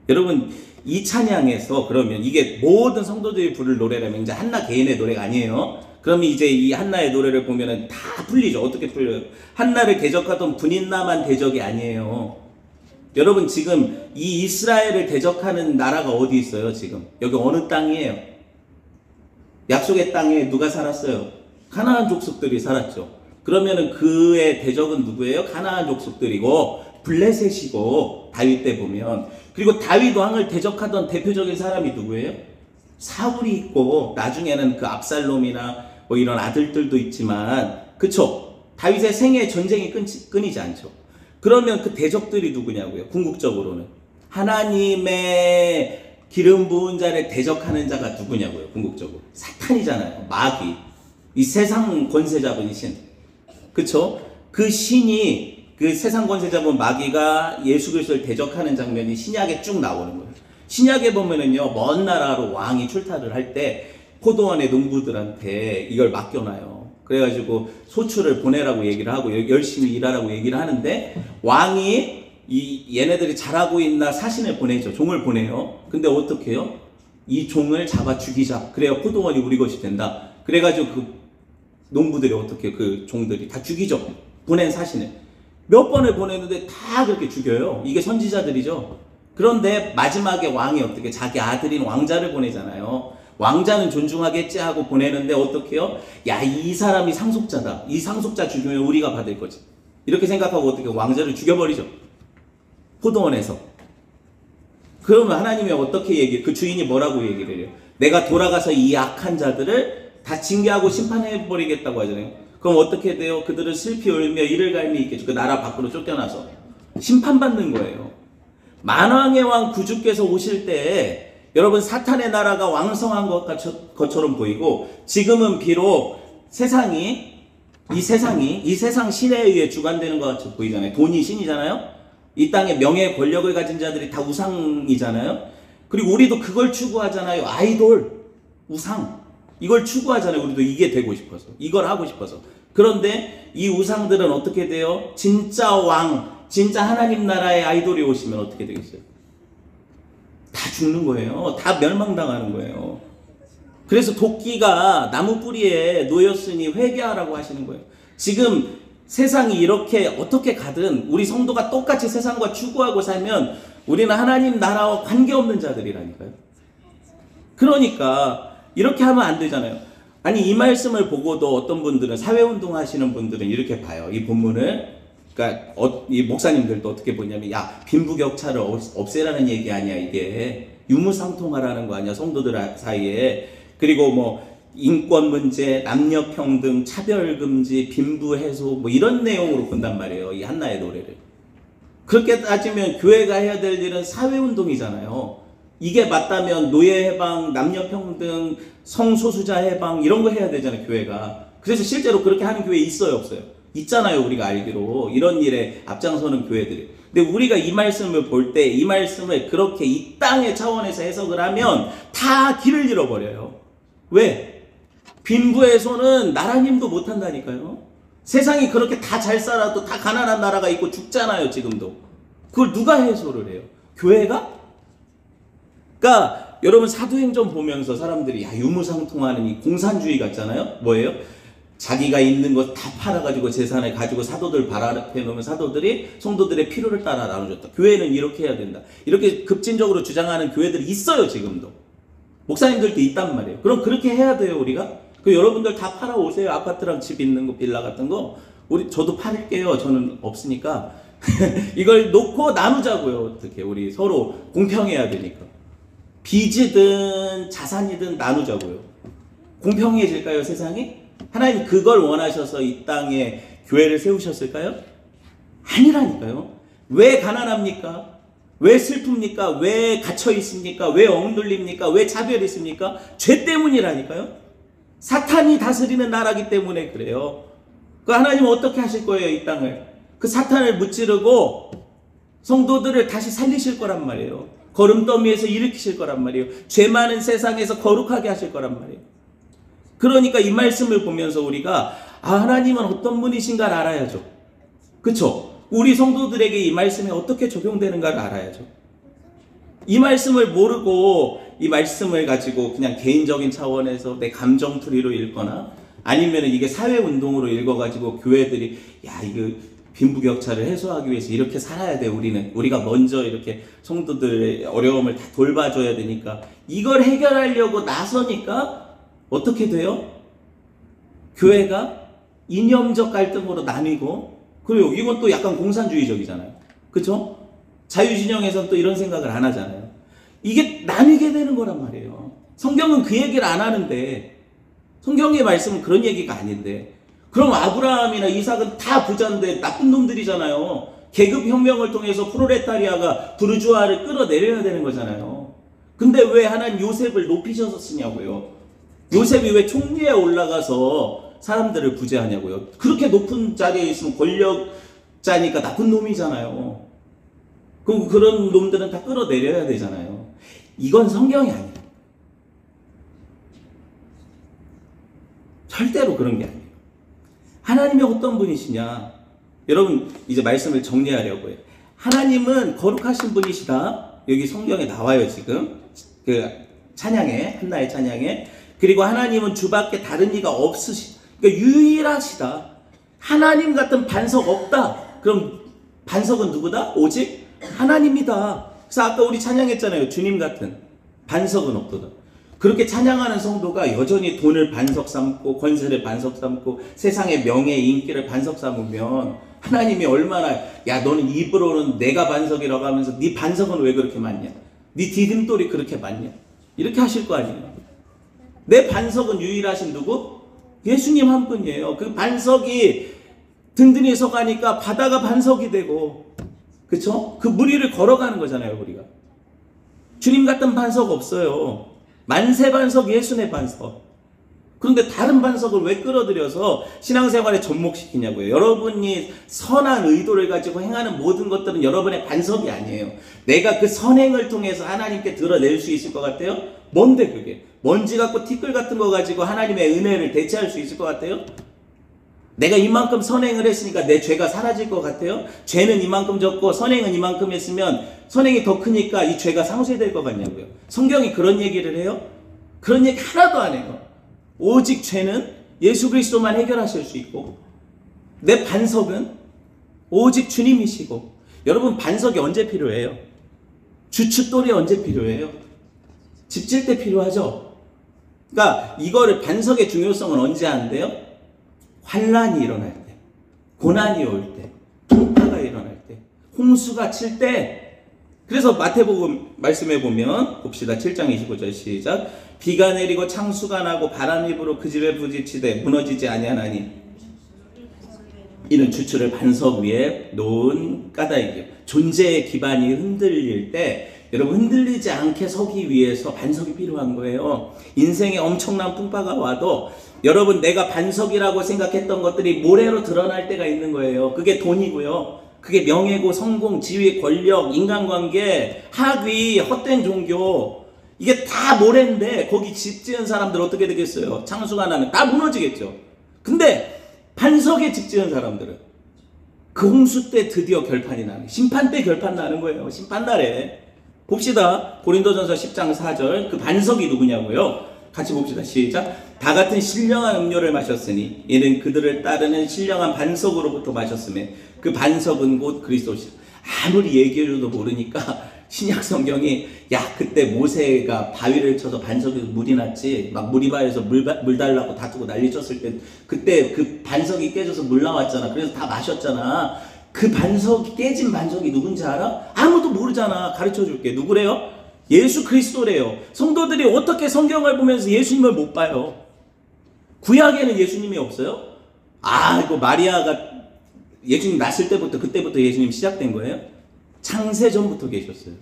여러분, 이 찬양에서 그러면 이게 모든 성도들이 부를 노래라면 이제 한나 개인의 노래가 아니에요. 그러면 이제 이 한나의 노래를 보면은 다 풀리죠. 어떻게 풀려요? 한나를 대적하던 분인나만 대적이 아니에요. 여러분, 지금 이 이스라엘을 대적하는 나라가 어디 있어요? 지금 여기 어느 땅이에요? 약속의 땅에 누가 살았어요? 가나안 족속들이 살았죠. 그러면은 그의 대적은 누구예요? 가나안 족속들이고 블레셋이고, 다윗 때 보면. 그리고 다윗 왕을 대적하던 대표적인 사람이 누구예요? 사울이 있고 나중에는 그 압살롬이나 뭐 이런 아들들도 있지만, 그쵸? 다윗의 생애 전쟁이 끊이지 않죠. 그러면 그 대적들이 누구냐고요? 궁극적으로는 하나님의 기름 부은 자를 대적하는 자가 누구냐고요? 궁극적으로 사탄이잖아요. 마귀, 이 세상 권세 잡은 신, 그쵸? 그 신이, 그 세상 권세 잡은 마귀가 예수 그리스도를 대적하는 장면이 신약에 쭉 나오는 거예요. 신약에 보면은요, 먼 나라로 왕이 출타를 할 때 포도원의 농부들한테 이걸 맡겨놔요. 그래가지고 소출을 보내라고 얘기를 하고 열심히 일하라고 얘기를 하는데, 왕이 얘네들이 잘하고 있나 사신을 보내죠. 종을 보내요. 근데 어떻게 해요? 이 종을 잡아 죽이자. 그래야 포도원이 우리 것이 된다. 그래가지고 그 농부들이 어떻게, 그 종들이 다 죽이죠. 보낸 사신을. 몇 번을 보냈는데 다 그렇게 죽여요. 이게 선지자들이죠. 그런데 마지막에 왕이 어떻게, 자기 아들인 왕자를 보내잖아요. 왕자는 존중하겠지 하고 보내는데 어떻게 해요? 야, 이 사람이 상속자다. 이 상속자 죽이면 우리가 받을 거지. 이렇게 생각하고 어떻게 왕자를 죽여버리죠. 포도원에서. 그러면 하나님이 어떻게 그 주인이 뭐라고 얘기를 해요? 내가 돌아가서 이 악한 자들을 다 징계하고 심판해버리겠다고 하잖아요. 그럼 어떻게 돼요? 그들은 슬피 울며 이를 갈미 있겠죠. 그 나라 밖으로 쫓겨나서 심판받는 거예요. 만왕의 왕 구주께서 오실 때 여러분, 사탄의 나라가 왕성한 것처럼 보이고, 지금은 비록 이 세상 신에 의해 주관되는 것 같이 보이잖아요. 돈이 신이잖아요. 이 땅에 명예 권력을 가진 자들이 다 우상이잖아요. 그리고 우리도 그걸 추구하잖아요. 아이돌, 우상, 이걸 추구하잖아요. 우리도 이게 되고 싶어서, 이걸 하고 싶어서. 그런데 이 우상들은 어떻게 돼요? 진짜 왕, 진짜 하나님 나라의 아이돌이 오시면 어떻게 되겠어요? 다 죽는 거예요. 다 멸망당하는 거예요. 그래서 도끼가 나무 뿌리에 놓였으니 회개하라고 하시는 거예요. 지금 세상이 이렇게 어떻게 가든 우리 성도가 똑같이 세상과 추구하고 살면 우리는 하나님 나라와 관계없는 자들이라니까요. 그러니까 이렇게 하면 안 되잖아요. 아니, 이 말씀을 보고도 어떤 분들은, 사회운동 하시는 분들은 이렇게 봐요. 이 본문을. 그러니까 이 목사님들도 어떻게 보냐면, 야, 빈부격차를 없애라는 얘기 아니야. 이게 유무상통하라는 거 아니야, 성도들 사이에. 그리고 뭐 인권 문제, 남녀 평등, 차별 금지, 빈부 해소, 뭐 이런 내용으로 본단 말이에요, 이 한나의 노래를. 그렇게 따지면 교회가 해야 될 일은 사회운동이잖아요. 이게 맞다면 노예 해방, 남녀 평등, 성소수자 해방, 이런 거 해야 되잖아요, 교회가. 그래서 실제로 그렇게 하는 교회 있어요, 없어요? 있잖아요, 우리가 알기로. 이런 일에 앞장서는 교회들이. 근데 우리가 이 말씀을 볼 때, 이 말씀을 그렇게 이 땅의 차원에서 해석을 하면 다 길을 잃어버려요. 왜? 빈부에서는 나라님도 못한다니까요. 세상이 그렇게 다 잘 살아도 다 가난한 나라가 있고 죽잖아요, 지금도. 그걸 누가 해소를 해요? 교회가? 그러니까 여러분, 사도행전 보면서 사람들이, 야, 유무상통하는 이 공산주의 같잖아요. 뭐예요? 자기가 있는 거 다 팔아가지고 재산을 가지고 사도들 발 앞에 놓으면 사도들이 성도들의 필요를 따라 나눠줬다. 교회는 이렇게 해야 된다. 이렇게 급진적으로 주장하는 교회들이 있어요, 지금도. 목사님들도 있단 말이에요. 그럼 그렇게 해야 돼요, 우리가? 그 여러분들 다 팔아오세요. 아파트랑 집 있는 거, 빌라 같은 거. 저도 팔게요. 저는 없으니까. 이걸 놓고 나누자고요. 어떻게? 우리 서로 공평해야 되니까. 빚이든 자산이든 나누자고요. 공평해질까요, 세상이? 하나님 그걸 원하셔서 이 땅에 교회를 세우셨을까요? 아니라니까요. 왜 가난합니까? 왜 슬픕니까? 왜 갇혀 있습니까? 왜 억눌립니까? 왜 차별이 있습니까? 죄 때문이라니까요. 사탄이 다스리는 나라기 때문에 그래요. 그 하나님은 어떻게 하실 거예요, 이 땅을? 그 사탄을 무찌르고 성도들을 다시 살리실 거란 말이에요. 거름더미에서 일으키실 거란 말이에요. 죄 많은 세상에서 거룩하게 하실 거란 말이에요. 그러니까 이 말씀을 보면서 우리가, 아, 하나님은 어떤 분이신가를 알아야죠. 그쵸? 우리 성도들에게 이 말씀이 어떻게 적용되는가를 알아야죠. 이 말씀을 모르고 이 말씀을 가지고 그냥 개인적인 차원에서 내 감정풀이로 읽거나, 아니면 이게 사회운동으로 읽어가지고 교회들이, 야, 이거 빈부격차를 해소하기 위해서 이렇게 살아야 돼, 우리가 먼저 이렇게 성도들의 어려움을 다 돌봐줘야 되니까, 이걸 해결하려고 나서니까 어떻게 돼요? 교회가 이념적 갈등으로 나뉘고, 그리고 이건 또 약간 공산주의적이잖아요. 그쵸? 자유진영에서는 또 이런 생각을 안 하잖아요. 이게 나뉘게 되는 거란 말이에요. 성경은 그 얘기를 안 하는데, 성경의 말씀은 그런 얘기가 아닌데, 그럼 아브라함이나 이삭은 다 부자인데 나쁜 놈들이잖아요. 계급혁명을 통해서 프롤레타리아가 부르주아를 끌어내려야 되는 거잖아요. 근데 왜 하나님 요셉을 높이셔서 쓰냐고요. 요셉이 왜 총리에 올라가서 사람들을 구제하냐고요. 그렇게 높은 자리에 있으면 권력자니까 나쁜 놈이잖아요. 그럼 그런 놈들은 다 끌어내려야 되잖아요. 이건 성경이 아니에요. 절대로 그런 게 아니에요. 하나님이 어떤 분이시냐. 여러분 이제 말씀을 정리하려고 해요. 하나님은 거룩하신 분이시다. 여기 성경에 나와요 지금. 그 찬양에, 한나의 찬양에. 그리고 하나님은 주밖에 다른 이가 그러니까 유일하시다. 하나님 같은 반석 없다. 그럼 반석은 누구다? 오직 하나님이다. 그래서 아까 우리 찬양했잖아요. 주님 같은 반석은 없도다. 그렇게 찬양하는 성도가 여전히 돈을 반석 삼고 권세를 반석 삼고 세상의 명예 인기를 반석 삼으면 하나님이 얼마나 야 너는 입으로는 내가 반석이라고 하면서 네 반석은 왜 그렇게 많냐? 네 디딤돌이 그렇게 많냐? 이렇게 하실 거 아니에요. 내 반석은 유일하신 누구? 예수님 한 분이에요. 그 반석이 든든히 서가니까 바다가 반석이 되고, 그쵸? 그 물 위를 걸어가는 거잖아요, 우리가. 주님 같은 반석 없어요. 만세 반석, 예수의 반석. 그런데 다른 반석을 왜 끌어들여서 신앙생활에 접목시키냐고요. 여러분이 선한 의도를 가지고 행하는 모든 것들은 여러분의 반석이 아니에요. 내가 그 선행을 통해서 하나님께 드러낼 수 있을 것 같아요? 뭔데 그게? 먼지 같고 티끌 같은 거 가지고 하나님의 은혜를 대체할 수 있을 것 같아요? 내가 이만큼 선행을 했으니까 내 죄가 사라질 것 같아요? 죄는 이만큼 졌고 선행은 이만큼 했으면 선행이 더 크니까 이 죄가 상쇄될 것 같냐고요. 성경이 그런 얘기를 해요? 그런 얘기 하나도 안 해요. 오직 죄는 예수 그리스도만 해결하실 수 있고 내 반석은 오직 주님이시고. 여러분 반석이 언제 필요해요? 주춧돌이 언제 필요해요? 집 질 때 필요하죠. 그러니까 이거를 반석의 중요성은 언제 하는데요? 환란이 일어날 때, 고난이 올 때, 풍파가 일어날 때, 홍수가 칠 때. 그래서 마태복음 말씀해 보면 봅시다. 7장 25절 시작. 비가 내리고 창수가 나고 바람이 불어 그 집에 부딪히되 무너지지 아니하나니 이는 주추를 반석 위에 놓은 까닭이요. 존재의 기반이 흔들릴 때 여러분 흔들리지 않게 서기 위해서 반석이 필요한 거예요. 인생에 엄청난 풍파가 와도 여러분 내가 반석이라고 생각했던 것들이 모래로 드러날 때가 있는 거예요. 그게 돈이고요. 그게 명예고 성공, 지위, 권력, 인간관계, 학위, 헛된 종교. 이게 다 모래인데 거기 집 지은 사람들 어떻게 되겠어요? 창수가 나면 다 무너지겠죠. 근데 반석에 집 지은 사람들은 그 홍수 때 드디어 결판이 나는, 심판 때 결판 나는 거예요. 심판날에. 봅시다. 고린도전서 10장 4절. 그 반석이 누구냐고요? 같이 봅시다. 시작. 다 같은 신령한 음료를 마셨으니 이는 그들을 따르는 신령한 반석으로부터 마셨으며 그 반석은 곧 그리스도시라. 아무리 얘기해줘도 모르니까 신약 성경이 야 그때 모세가 바위를 쳐서 반석에서 물이 났지, 막 무리바에서 물 달라고 다투고 난리 쳤을 때 그때 그 반석이 깨져서 물 나왔잖아. 그래서 다 마셨잖아. 그 반석이 깨진 반석이 누군지 알아? 아무도 모르잖아. 가르쳐 줄게. 누구래요? 예수 그리스도래요. 성도들이 어떻게 성경을 보면서 예수님을 못 봐요? 구약에는 예수님이 없어요? 아 이거 마리아가 예수님 낳았을 때부터 그때부터 예수님 시작된 거예요? 창세전부터 계셨어요.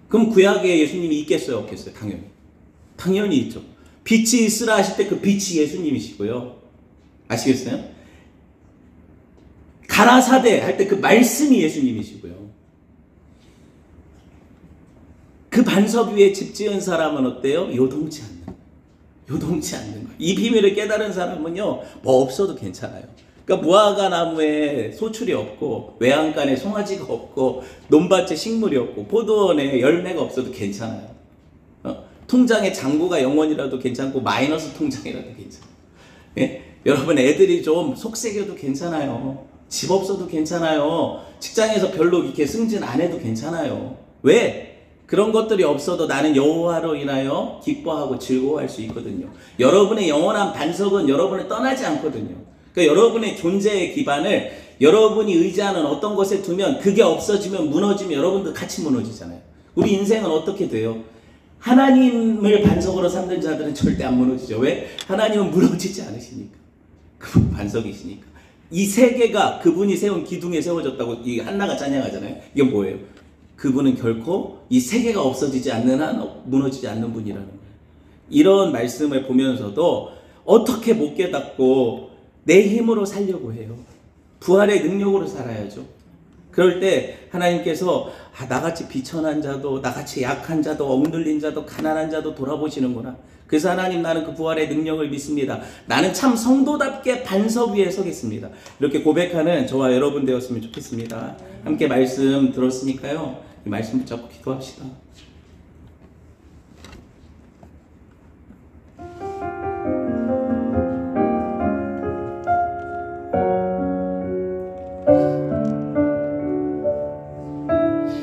그럼 구약에 예수님이 있겠어요? 없겠어요? 당연히 있죠. 빛이 있으라 하실 때 그 빛이 예수님이시고요. 아시겠어요? 가라사대 할 때 그 말씀이 예수님이시고요. 그 반석 위에 집 지은 사람은 어때요? 요동치 않는 거예요. 이 비밀을 깨달은 사람은요, 뭐 없어도 괜찮아요. 그러니까 무화과 나무에 소출이 없고 외양간에 송아지가 없고 논밭에 식물이 없고 포도원에 열매가 없어도 괜찮아요. 통장에 잔고가 0원이라도 괜찮고 마이너스 통장이라도 괜찮아요. 예? 여러분 애들이 좀 속색여도 괜찮아요. 집 없어도 괜찮아요. 직장에서 별로 이렇게 승진 안 해도 괜찮아요. 왜? 그런 것들이 없어도 나는 여호와로 인하여 기뻐하고 즐거워할 수 있거든요. 여러분의 영원한 반석은 여러분을 떠나지 않거든요. 그러니까 여러분의 존재의 기반을 여러분이 의지하는 어떤 것에 두면 그게 없어지면 무너지면 여러분도 같이 무너지잖아요. 우리 인생은 어떻게 돼요? 하나님을 반석으로 삼는 자들은 절대 안 무너지죠. 왜? 하나님은 무너지지 않으시니까. 그 반석이시니까. 이 세계가 그분이 세운 기둥에 세워졌다고 이 한나가 찬양하잖아요. 이건 뭐예요? 그분은 결코 이 세계가 없어지지 않는 한 무너지지 않는 분이라는 거예요. 이런 말씀을 보면서도 어떻게 못 깨닫고 내 힘으로 살려고 해요. 부활의 능력으로 살아야죠. 그럴 때 하나님께서 나같이 비천한 자도, 나같이 약한 자도, 억눌린 자도, 가난한 자도 돌아보시는구나. 그래서 하나님, 나는 그 부활의 능력을 믿습니다. 나는 참 성도답게 반석 위에 서겠습니다. 이렇게 고백하는 저와 여러분 되었으면 좋겠습니다. 함께 말씀 들었으니까요, 이 말씀 붙잡고 기도합시다.